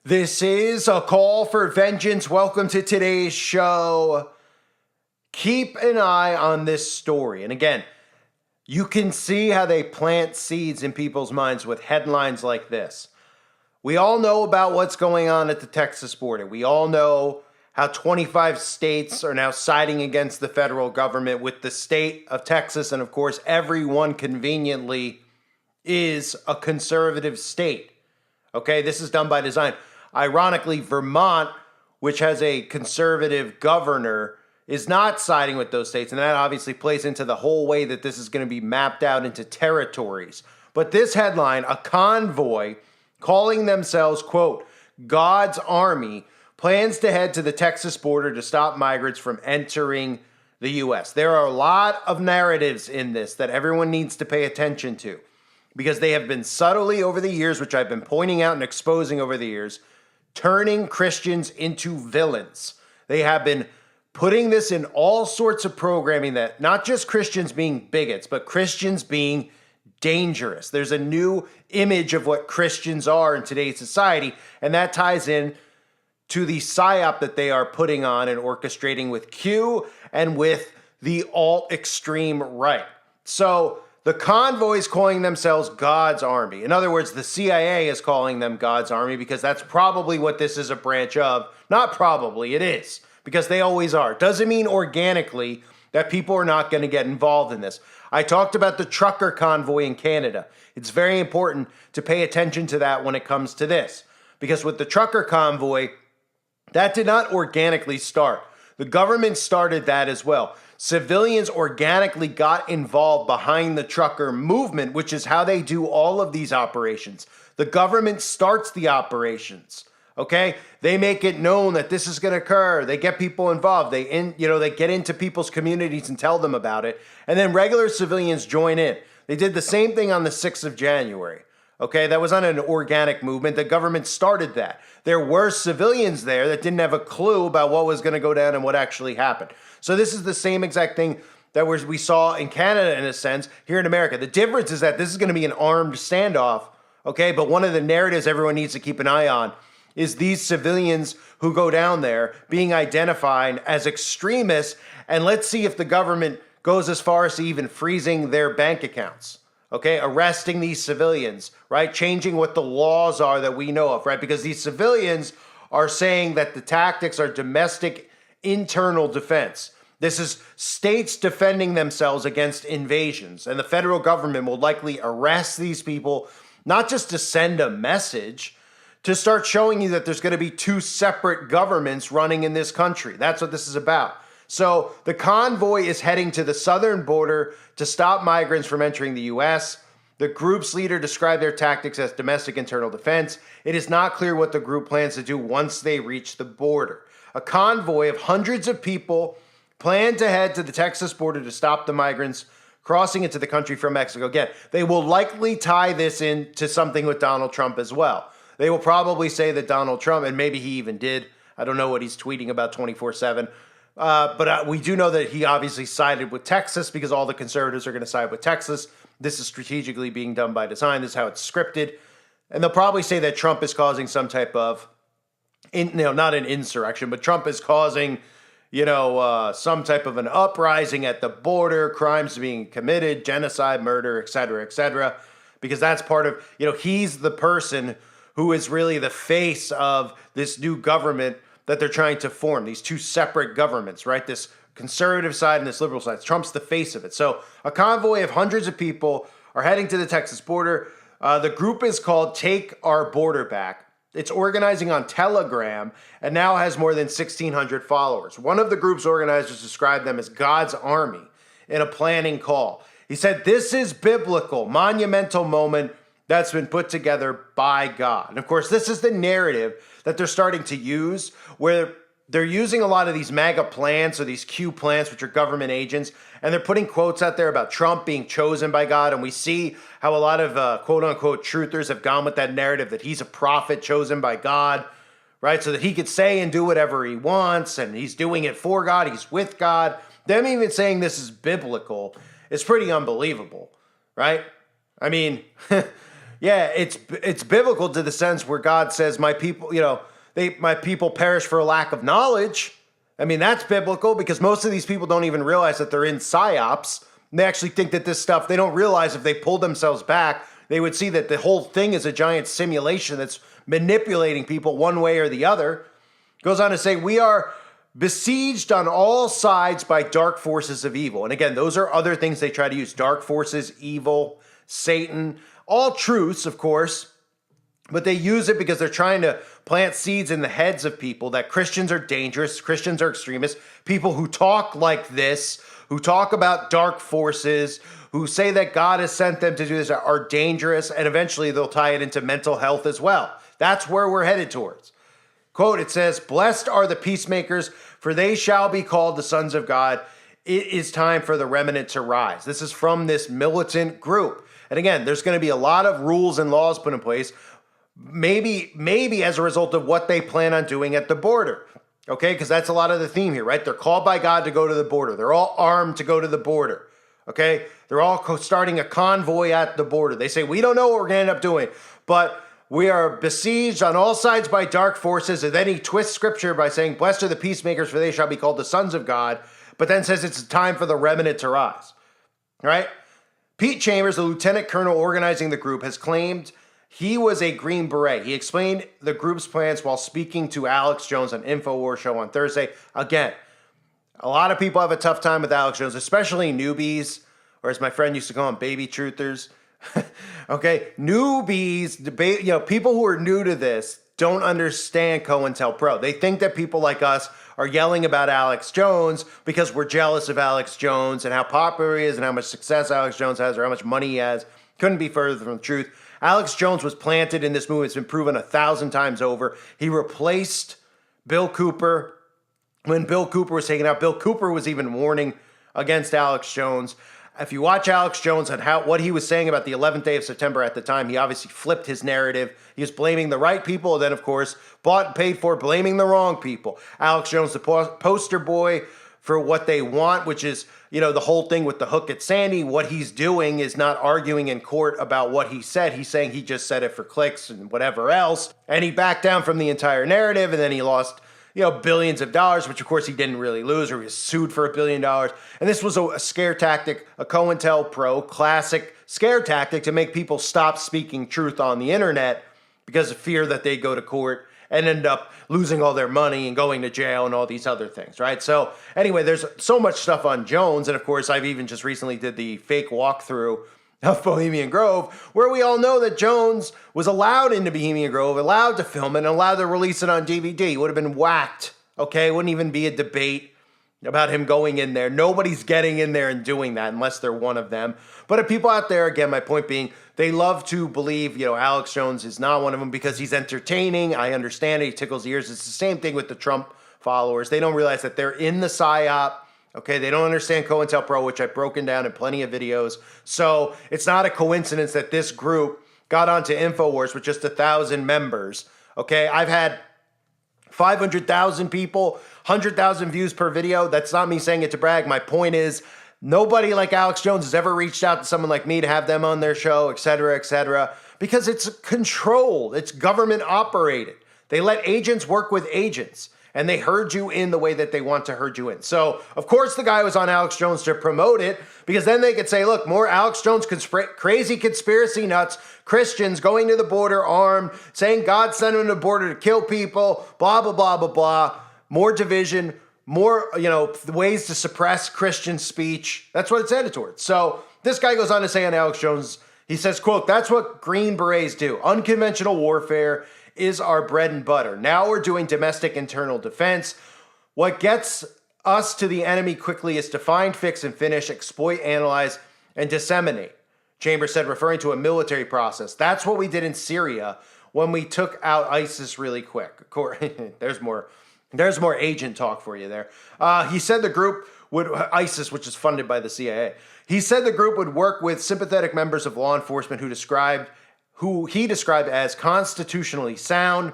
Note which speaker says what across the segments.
Speaker 1: This is a call for vengeance. Welcome to today's show. Keep an eye on this story. And again, you can see how they plant seeds in people's minds with headlines like this. We all know about what's going on at the Texas border. We all know how 25 states are now siding against the federal government with the state of Texas. And of course, everyone conveniently is a conservative state. Okay, this is done by design. Ironically, Vermont, which has a conservative governor, is not siding with those states. And that obviously plays into the whole way that this is going to be mapped out into territories. But this headline, a convoy calling themselves, quote, God's Army, plans to head to the Texas border to stop migrants from entering the U.S. There are a lot of narratives in this that everyone needs to pay attention to because they have been subtly over the years, which I've been pointing out and exposing over the years, turning Christians into villains. They have been putting this in all sorts of programming that not just Christians being bigots, but Christians being dangerous. There's a new image of what Christians are in today's society, and that ties in to the psyop that they are putting on and orchestrating with Q and with the alt-extreme right. So the convoy is calling themselves God's Army. In other words, the CIA is calling them God's Army because that's probably what this is a branch of. Not probably, it is, because they always are. Doesn't mean organically that people are not going to get involved in this. I talked about the trucker convoy in Canada. It's very important to pay attention to that when it comes to this, because with the trucker convoy, that did not organically start. The government started that as well. Civilians organically got involved behind the trucker movement, which is how they do all of these operations. The government starts the operations, okay? They make it known that this is going to occur. They get people involved. They get into people's communities and tell them about it. And then regular civilians join in. They did the same thing on the 6th of January. Okay, that was not an organic movement. The government started that. There were civilians there that didn't have a clue about what was going to go down and what actually happened. So this is the same exact thing that we saw in Canada, in a sense, here in America. The difference is that this is going to be an armed standoff, okay? But one of the narratives everyone needs to keep an eye on is these civilians who go down there being identified as extremists, and let's see if the government goes as far as to even freezing their bank accounts. Okay, arresting these civilians, right? Changing what the laws are that we know of, right? Because these civilians are saying that the tactics are domestic internal defense. This is states defending themselves against invasions. And the federal government will likely arrest these people, not just to send a message, to start showing you that there's going to be two separate governments running in this country. That's what this is about. So the convoy is heading to the southern border to stop migrants from entering the U.S. The group's leader described their tactics as domestic internal defense. It is not clear what the group plans to do once they reach the border. A convoy of hundreds of people plan to head to the Texas border to stop the migrants crossing into the country from Mexico. Again, they will likely tie this into something with Donald Trump as well. They will probably say that Donald Trump, and maybe he even did, I don't know what he's tweeting about 24/7, but we do know that he obviously sided with Texas because all the conservatives are going to side with Texas. This is strategically being done by design. This is how it's scripted. And they'll probably say that Trump is causing some type of, not an insurrection, but Trump is causing, some type of an uprising at the border, crimes being committed, genocide, murder, et cetera, because that's part of, he's the person who is really the face of this new government that they're trying to form, these two separate governments, right? This conservative side and this liberal side. Trump's the face of it. So a convoy of hundreds of people are heading to the Texas border. The group is called Take Our Border Back. It's organizing on Telegram and now has more than 1,600 followers. One of the group's organizers described them as God's Army in a planning call. He said, "This is biblical, monumental moment that's been put together by God." And of course, this is the narrative that they're starting to use, where they're using a lot of these MAGA plants or these Q plants, which are government agents, and they're putting quotes out there about Trump being chosen by God. And we see how a lot of quote unquote truthers have gone with that narrative that he's a prophet chosen by God, right? So that he could say and do whatever he wants, and he's doing it for God, he's with God. Them even saying this is biblical is pretty unbelievable, right? I mean, Yeah, it's biblical to the sense where God says, "My people, my people perish for a lack of knowledge." I mean, that's biblical because most of these people don't even realize that they're in psyops. And they actually think that this stuff, they don't realize if they pulled themselves back, they would see that the whole thing is a giant simulation that's manipulating people one way or the other. Goes on to say, we are besieged on all sides by dark forces of evil. And again, those are other things they try to use. Dark forces, evil, Satan, all truths, of course. But they use it because they're trying to plant seeds in the heads of people that Christians are dangerous, Christians are extremists, people who talk like this, who talk about dark forces, who say that God has sent them to do this are dangerous, and eventually they'll tie it into mental health as well. That's where we're headed towards. Quote, it says, "Blessed are the peacemakers, for they shall be called the sons of God. It is time for the remnant to rise." This is from this militant group. And again, there's going to be a lot of rules and laws put in place, maybe as a result of what they plan on doing at the border. Okay, because that's a lot of the theme here, right? They're called by God to go to the border. They're all armed to go to the border. Okay, they're all starting a convoy at the border. They say, we don't know what we're going to end up doing, but we are besieged on all sides by dark forces. And then he twists scripture by saying, "Blessed are the peacemakers, for they shall be called the sons of God," but then says it's time for the remnant to rise. All right? Pete Chambers, the lieutenant colonel organizing the group, has claimed he was a Green Beret. He explained the group's plans while speaking to Alex Jones on InfoWars show on Thursday. Again, a lot of people have a tough time with Alex Jones, especially newbies, or as my friend used to call them, baby truthers. Okay, newbies, people who are new to this don't understand COINTELPRO. They think that people like us are yelling about Alex Jones because we're jealous of Alex Jones and how popular he is and how much success Alex Jones has or how much money he has. Couldn't be further from the truth. Alex Jones was planted in this movement. It's been proven 1,000 times over. He replaced Bill Cooper. When Bill Cooper was taken out, Bill Cooper was even warning against Alex Jones. If you watch Alex Jones and what he was saying about the 11th day of September at the time, he obviously flipped his narrative. He was blaming the right people, and then, of course, bought and paid for blaming the wrong people. Alex Jones, the poster boy for what they want, which is, the whole thing with the hook at Sandy. What he's doing is not arguing in court about what he said. He's saying he just said it for clicks and whatever else. And he backed down from the entire narrative, and then he lost billions of dollars, which of course he didn't really lose, or he was sued for $1 billion. And this was a scare tactic, a COINTELPRO classic scare tactic to make people stop speaking truth on the internet because of fear that they go to court and end up losing all their money and going to jail and all these other things, right? So anyway, there's so much stuff on Jones. And of course, I've even just recently did the fake walkthrough of Bohemian Grove, where we all know that Jones was allowed into Bohemian Grove, allowed to film it, and allowed to release it on DVD. He would have been whacked, okay? It wouldn't even be a debate about him going in there. Nobody's getting in there and doing that unless they're one of them. But if people out there, again, my point being, they love to believe, Alex Jones is not one of them because he's entertaining. I understand it. He tickles ears. It's the same thing with the Trump followers. They don't realize that they're in the PSYOP. Okay, they don't understand COINTELPRO, which I've broken down in plenty of videos. So it's not a coincidence that this group got onto InfoWars with just 1,000 members. Okay, I've had 500,000 people, 100,000 views per video. That's not me saying it to brag. My point is, nobody like Alex Jones has ever reached out to someone like me to have them on their show, et cetera, because it's controlled. It's government operated. They let agents work with agents. And they herd you in the way that they want to herd you in. So, of course, the guy was on Alex Jones to promote it, because then they could say, look, more Alex Jones crazy conspiracy nuts, Christians going to the border armed, saying God sent them to the border to kill people, blah, blah, blah, blah, blah. More division, more, ways to suppress Christian speech. That's what it's headed towards. So this guy goes on to say on Alex Jones, he says, quote, "That's what Green Berets do. Unconventional warfare is our bread and butter. Now we're doing domestic internal defense. What gets us to the enemy quickly is to find, fix, and finish, exploit, analyze, and disseminate," Chambers said, referring to a military process. That's what we did in Syria when we took out ISIS really quick. Of course, there's more agent talk for you there. He said the group would, ISIS, which is funded by the CIA, he said the group would work with sympathetic members of law enforcement who he described as constitutionally sound,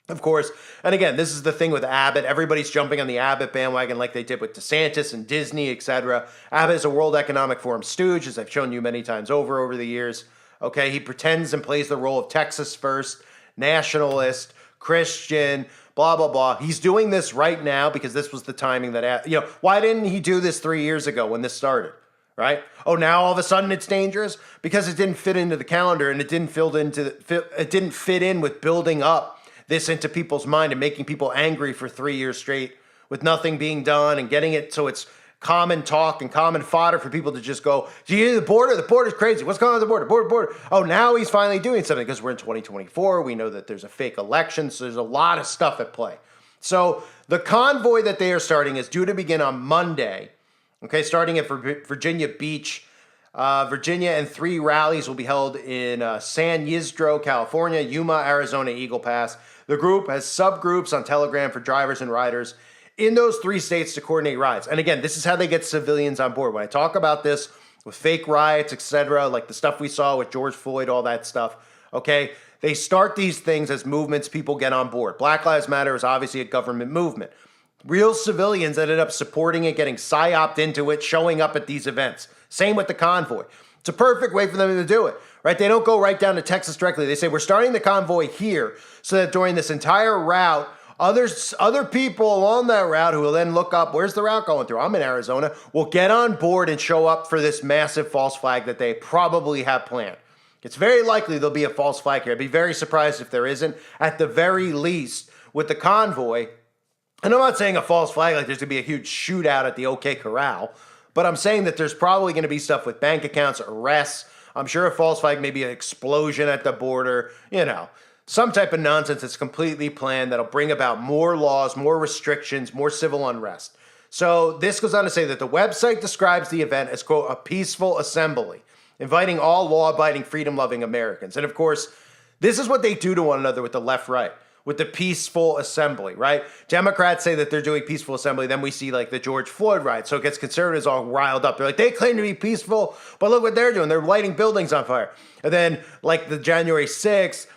Speaker 1: of course. And again, this is the thing with Abbott. Everybody's jumping on the Abbott bandwagon like they did with DeSantis and Disney, etc. Abbott is a World Economic Forum stooge, as I've shown you many times over the years. Okay, he pretends and plays the role of Texas first, nationalist, Christian, blah, blah, blah. He's doing this right now because this was the timing that, why didn't he do this 3 years ago when this started, right? Oh, now all of a sudden it's dangerous? Because it didn't fit into the calendar and it didn't fit in with building up this into people's mind and making people angry for 3 years straight with nothing being done and getting it so it's common talk and common fodder for people to just go, do you hear the border? The border's crazy. What's going on with the border? Oh, now he's finally doing something because we're in 2024. We know that there's a fake election, so there's a lot of stuff at play. So the convoy that they are starting is due to begin on Monday, okay, starting at Virginia Beach, Virginia, and 3 rallies will be held in San Ysidro, California, Yuma, Arizona, Eagle Pass. The group has subgroups on Telegram for drivers and riders in those 3 states to coordinate rides. And again, this is how they get civilians on board. When I talk about this with fake riots, etc., like the stuff we saw with George Floyd, all that stuff, okay, they start these things as movements, people get on board. Black Lives Matter is obviously a government movement. Real civilians ended up supporting it, getting psyoped into it, showing up at these events. Same with the convoy. It's a perfect way for them to do it, right? They don't go right down to Texas directly. They say, we're starting the convoy here so that during this entire route, other people along that route who will then look up, where's the route going through? I'm in Arizona. Will get on board and show up for this massive false flag that they probably have planned. It's very likely there'll be a false flag here. I'd be very surprised if there isn't. At the very least, with the convoy, and I'm not saying a false flag like there's going to be a huge shootout at the OK Corral, but I'm saying that there's probably going to be stuff with bank accounts, arrests. I'm sure a false flag may be an explosion at the border, some type of nonsense that's completely planned that'll bring about more laws, more restrictions, more civil unrest. So this goes on to say that the website describes the event as, quote, a peaceful assembly, inviting all law-abiding, freedom-loving Americans. And of course, this is what they do to one another with the left-right, with the peaceful assembly, right? Democrats say that they're doing peaceful assembly. Then we see like the George Floyd riot. So it gets conservatives all riled up. They're like, they claim to be peaceful, but look what they're doing. They're lighting buildings on fire. And then like the January 6th,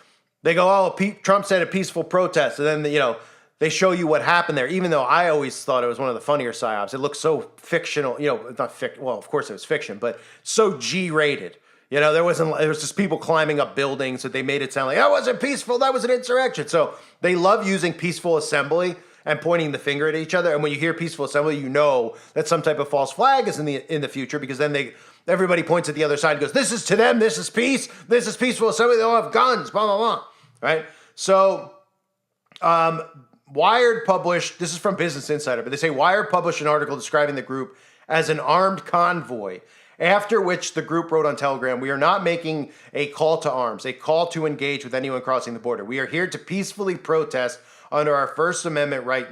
Speaker 1: they go, oh, Trump said a peaceful protest. And then, they show you what happened there, even though I always thought it was one of the funnier psyops. It looked so fictional, well, of course it was fiction, but so G-rated. It was just people climbing up buildings, so they made it sound like, that wasn't peaceful, that was an insurrection. So they love using peaceful assembly and pointing the finger at each other. And when you hear peaceful assembly, you know that some type of false flag is in the future, because then everybody points at the other side and goes, this is to them, this is peace, this is peaceful assembly, they all have guns, blah, blah, blah. Right? So, Wired published, this is from Business Insider, but they say Wired published an article describing the group as an armed convoy, after which the group wrote on Telegram, we are not making a call to arms, a call to engage with anyone crossing the border. We are here to peacefully protest under our First Amendment right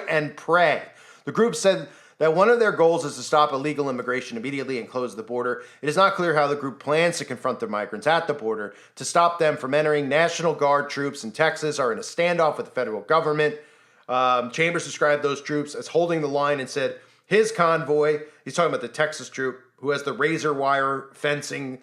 Speaker 1: and pray. The group said that one of their goals is to stop illegal immigration immediately and close the border. It is not clear how the group plans to confront the migrants at the border to stop them from entering. National Guard troops in Texas are in a standoff with the federal government. Chambers described those troops as holding the line and said his convoy, he's talking about the Texas troop, who has the razor wire fencing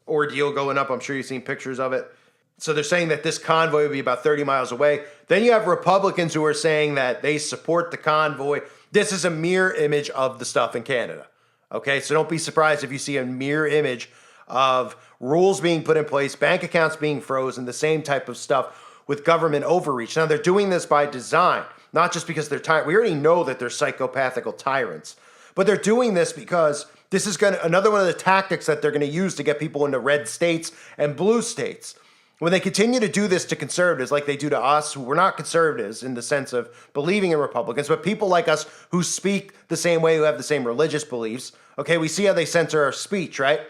Speaker 1: ordeal going up. I'm sure you've seen pictures of it. So they're saying that this convoy will be about 30 miles away. Then you have Republicans who are saying that they support the convoy. This is a mirror image of the stuff in Canada. Okay, so don't be surprised if you see a mirror image of rules being put in place, bank accounts being frozen, the same type of stuff with government overreach. Now, they're doing this by design, not just because they're tired. We already know that they're psychopathical tyrants, but they're doing this because this is another one of the tactics that they're going to use to get people into red states and blue states. When they continue to do this to conservatives like they do to us, who we're not conservatives in the sense of believing in Republicans, but people like us who speak the same way, who have the same religious beliefs, okay, we see how they censor our speech, right?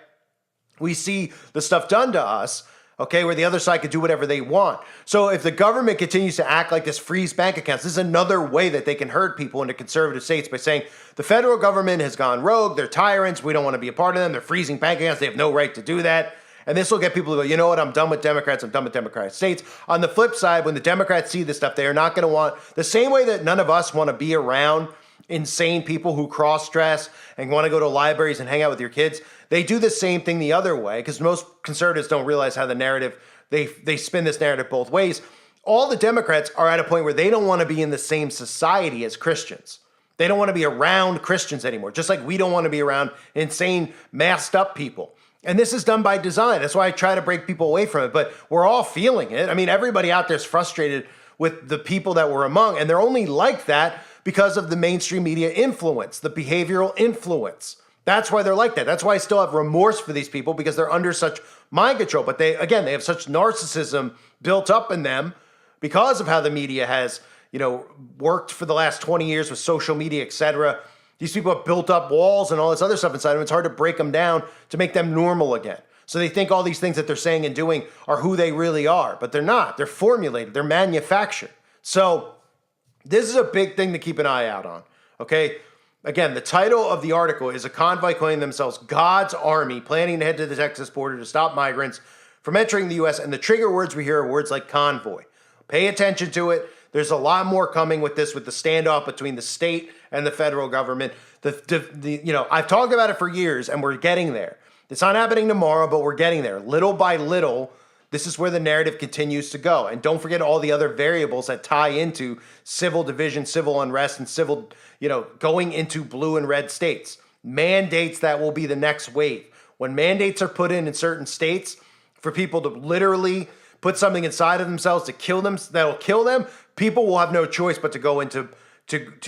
Speaker 1: We see the stuff done to us, okay, where the other side could do whatever they want. So if the government continues to act like this, freeze bank accounts, this is another way that they can herd people into conservative states by saying the federal government has gone rogue, they're tyrants, we don't want to be a part of them, they're freezing bank accounts, they have no right to do that. And this will get people to go, you know what, I'm done with Democrats, I'm done with Democratic states. On the flip side, when the Democrats see this stuff, they are not going to want, the same way that none of us want to be around insane people who cross-dress and want to go to libraries and hang out with your kids, they do the same thing the other way, because most conservatives don't realize how the narrative, they spin this narrative both ways. All the Democrats are at a point where they don't want to be in the same society as Christians. They don't want to be around Christians anymore, just like we don't want to be around insane, masked up people. And this is done by design. That's why I try to break people away from it. But we're all feeling it. I mean, everybody out there is frustrated with the people that we're among. And they're only like that because of the mainstream media influence, the behavioral influence. That's why they're like that. That's why I still have remorse for these people, because they're under such mind control. But they have such narcissism built up in them because of how the media has, worked for the last 20 years with social media, etc. These people have built up walls and all this other stuff inside them. It's hard to break them down to make them normal again. So they think all these things that they're saying and doing are who they really are, but they're not. They're formulated. They're manufactured. So this is a big thing to keep an eye out on, okay? Again, the title of the article is "A Convoy Calling Themselves God's Army Planning to Head to the Texas Border to Stop Migrants from Entering the U.S." And the trigger words we hear are words like convoy. Pay attention to it. There's a lot more coming with this, with the standoff between the state and the federal government. I've talked about it for years, and we're getting there. It's not happening tomorrow, but we're getting there. Little by little, this is where the narrative continues to go. And don't forget all the other variables that tie into civil division, civil unrest, and civil, going into blue and red states. Mandates that will be the next wave. When mandates are put in certain states for people to literally put something inside of themselves to kill them, that'll kill them, people will have no choice but to go into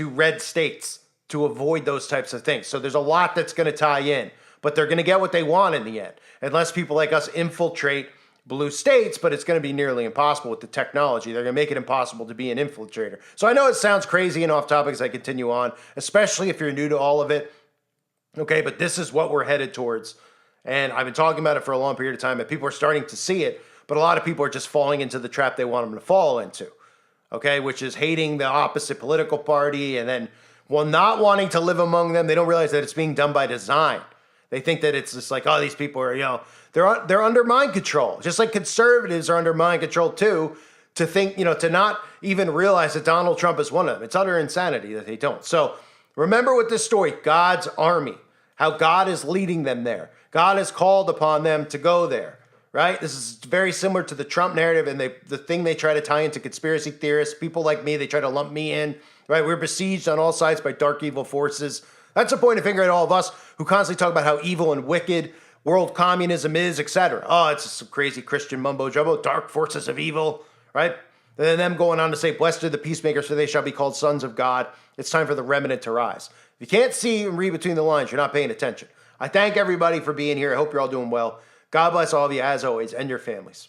Speaker 1: red states to avoid those types of things. So there's a lot that's going to tie in, but they're going to get what they want in the end, unless people like us infiltrate blue states, but it's going to be nearly impossible with the technology. They're going to make it impossible to be an infiltrator. So I know it sounds crazy and off topic as I continue on, especially if you're new to all of it. Okay, but this is what we're headed towards. And I've been talking about it for a long period of time, and people are starting to see it, but a lot of people are just falling into the trap they want them to fall into. Okay, which is hating the opposite political party and then, not wanting to live among them. They don't realize that it's being done by design. They think that it's just like, oh, these people are, they're under mind control. Just like conservatives are under mind control too, to think, to not even realize that Donald Trump is one of them. It's utter insanity that they don't. So remember with this story, God's army, how God is leading them there. God has called upon them to go there. Right? This is very similar to the Trump narrative and the thing they try to tie into conspiracy theorists. People like me, they try to lump me in. Right? We're besieged on all sides by dark evil forces. That's a point of finger at all of us who constantly talk about how evil and wicked world communism is, etc. Oh, it's just some crazy Christian mumbo jumbo, dark forces of evil, right? And then them going on to say, "Blessed are the peacemakers, for they shall be called sons of God." It's time for the remnant to rise. If you can't see and read between the lines, you're not paying attention. I thank everybody for being here. I hope you're all doing well. God bless all of you as always and your families.